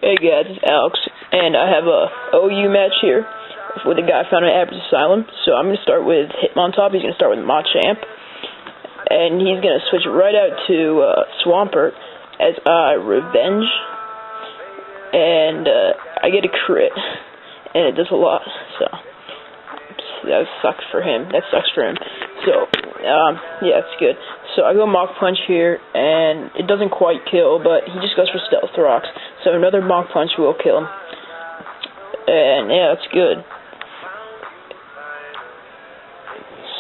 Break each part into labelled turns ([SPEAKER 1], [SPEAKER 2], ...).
[SPEAKER 1] Hey guys, it's Alex, and I have a OU match here with a guy found in Average Asylum. So I'm going to start with Hitmontop. He's going to start with Machamp, and he's going to switch right out to Swampert as Revenge, and I get a crit, and it does a lot, so that sucks for him. So, yeah, it's good. So I go Mach Punch here, and it doesn't quite kill, but he just goes for Stealth Rocks. So another Mach Punch will kill him. And yeah, that's good.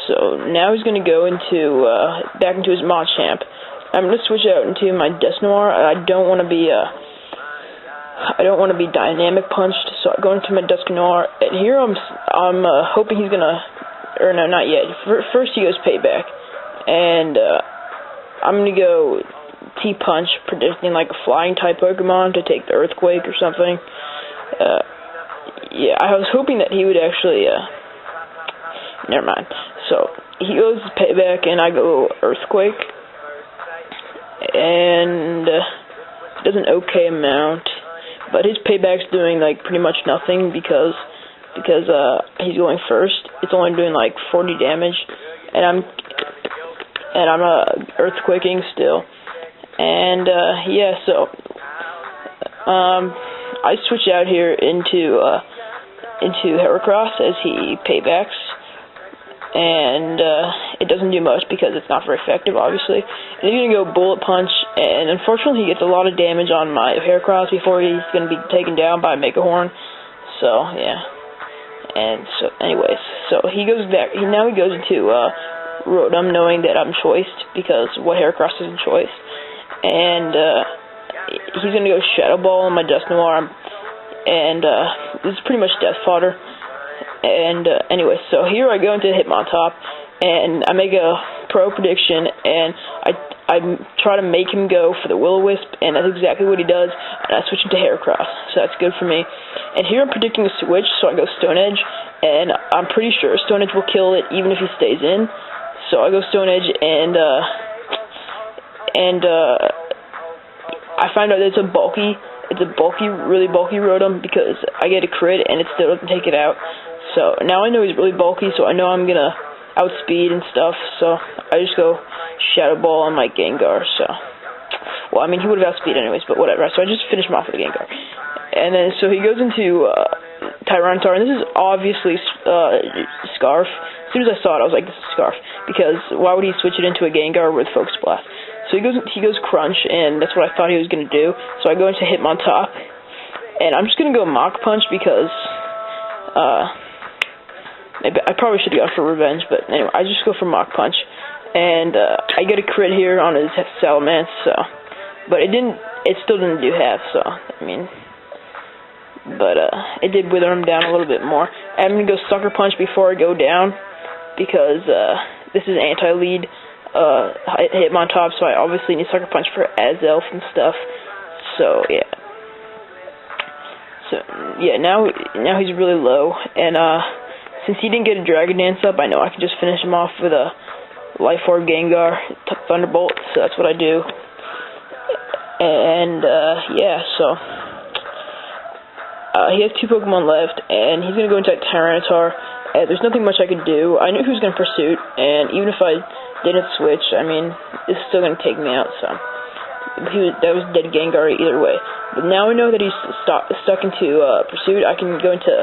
[SPEAKER 1] So now he's gonna go into back into his Machamp. I'm gonna switch out into my Dusknoir. I don't want to be dynamic punched, so I go into my Dusknoir. And here I'm hoping he's gonna, or no, not yet. First he goes Payback, and I'm gonna go T-Punch, predicting like a flying type Pokemon to take the Earthquake or something. Yeah, I was hoping that he would actually, never mind. So, he goes Payback, and I go Earthquake, and does an okay amount, but his Payback's doing like pretty much nothing because he's going first. It's only doing like 40 damage, and I'm Earthquaking still. And yeah, so I switch out here into Heracross as he Paybacks, and it doesn't do much because it's not very effective, obviously. And he's gonna go Bullet Punch, and unfortunately he gets a lot of damage on my Heracross before he's gonna be taken down by Megahorn. So yeah, and so anyways, so he goes back. Now he goes into Rotom, knowing that I'm choiced because what Heracross isn't choiced. And he's gonna go Shadow Ball on my Dusknoir, and this is pretty much death fodder. And anyway, so here I go into Hitmontop, and I make a pro prediction, and I try to make him go for the Will-O-Wisp, and that's exactly what he does. And I switch into Heracross, so that's good for me. And here I'm predicting a switch, so I go Stone Edge, and I'm pretty sure Stone Edge will kill it even if he stays in. So I go Stone Edge, and I find out that it's a really bulky Rotom because I get a crit and it still doesn't take it out. So now I know he's really bulky, so I know I'm gonna outspeed and stuff. So I just go Shadow Ball on my Gengar. So, well, I mean he would have outspeed anyways, but whatever. So I just finish him off with a Gengar, and then so he goes into Tyranitar, and this is obviously Scarf. As soon as I saw it, I was like, this is Scarf, because why would he switch it into a Gengar with Focus Blast? So he goes Crunch, and that's what I thought he was going to do. So I go into Hitmontop, and I'm just going to go Mach Punch because maybe I probably should have gone for Revenge, but anyway, I just go for Mach Punch, and I get a crit here on his Salamence, so, but it still didn't do half, so, I mean, but it did wither him down a little bit more. I'm going to go Sucker Punch before I go down, because this is anti-lead Hitmontop, so I obviously need Sucker Punch for Azelf and stuff. So yeah. So yeah, now he's really low, and since he didn't get a Dragon Dance up, I know I can just finish him off with a Life Orb Gengar Thunderbolt. So that's what I do. And yeah, so he has 2 Pokemon left, and he's gonna go into Tyranitar. There's nothing much I could do. I knew he was gonna Pursuit, and even if I didn't switch, I mean, it's still gonna take me out, so that was dead Gengar either way. But now I know that he's stuck into Pursuit. I can go into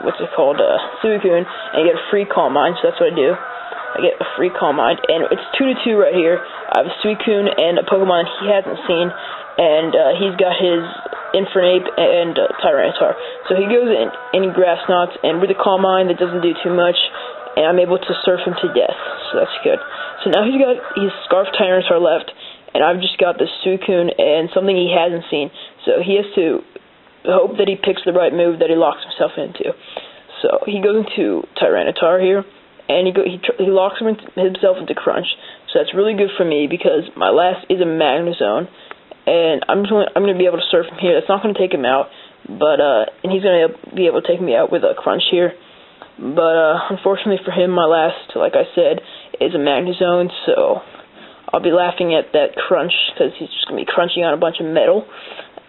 [SPEAKER 1] what's it called, Suicune, and get a free Calm Mind. So that's what I do. I get a free Calm Mind, and it's 2-2 right here. I have a Suicune and a Pokemon he hasn't seen, and he's got his Infernape and Tyranitar. So he goes in any Grass Knots, and with a Calm Mind that doesn't do too much, and I'm able to surf him to death, so that's good. So now he's got his Scarf Tyranitar left, and I've just got the Suicune and something he hasn't seen, so he has to hope that he picks the right move that he locks himself into. So he goes into Tyranitar here, and he locks himself into Crunch, so that's really good for me because my last is a Magnezone, and I'm going to be able to surf him here. That's not going to take him out, but and he's going to be able to take me out with a Crunch here. But unfortunately for him, my last, like I said, is a Magnezone, so I'll be laughing at that crunch, because he's just going to be crunching on a bunch of metal.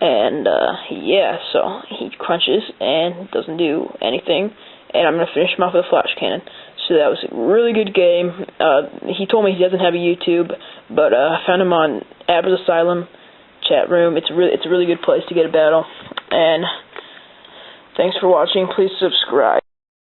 [SPEAKER 1] And, yeah, so he crunches and doesn't do anything. And I'm going to finish him off with a flash cannon. So that was a really good game. He told me he doesn't have a YouTube, but I found him on Abba's Asylum chat room. It's a really good place to get a battle. And thanks for watching. Please subscribe.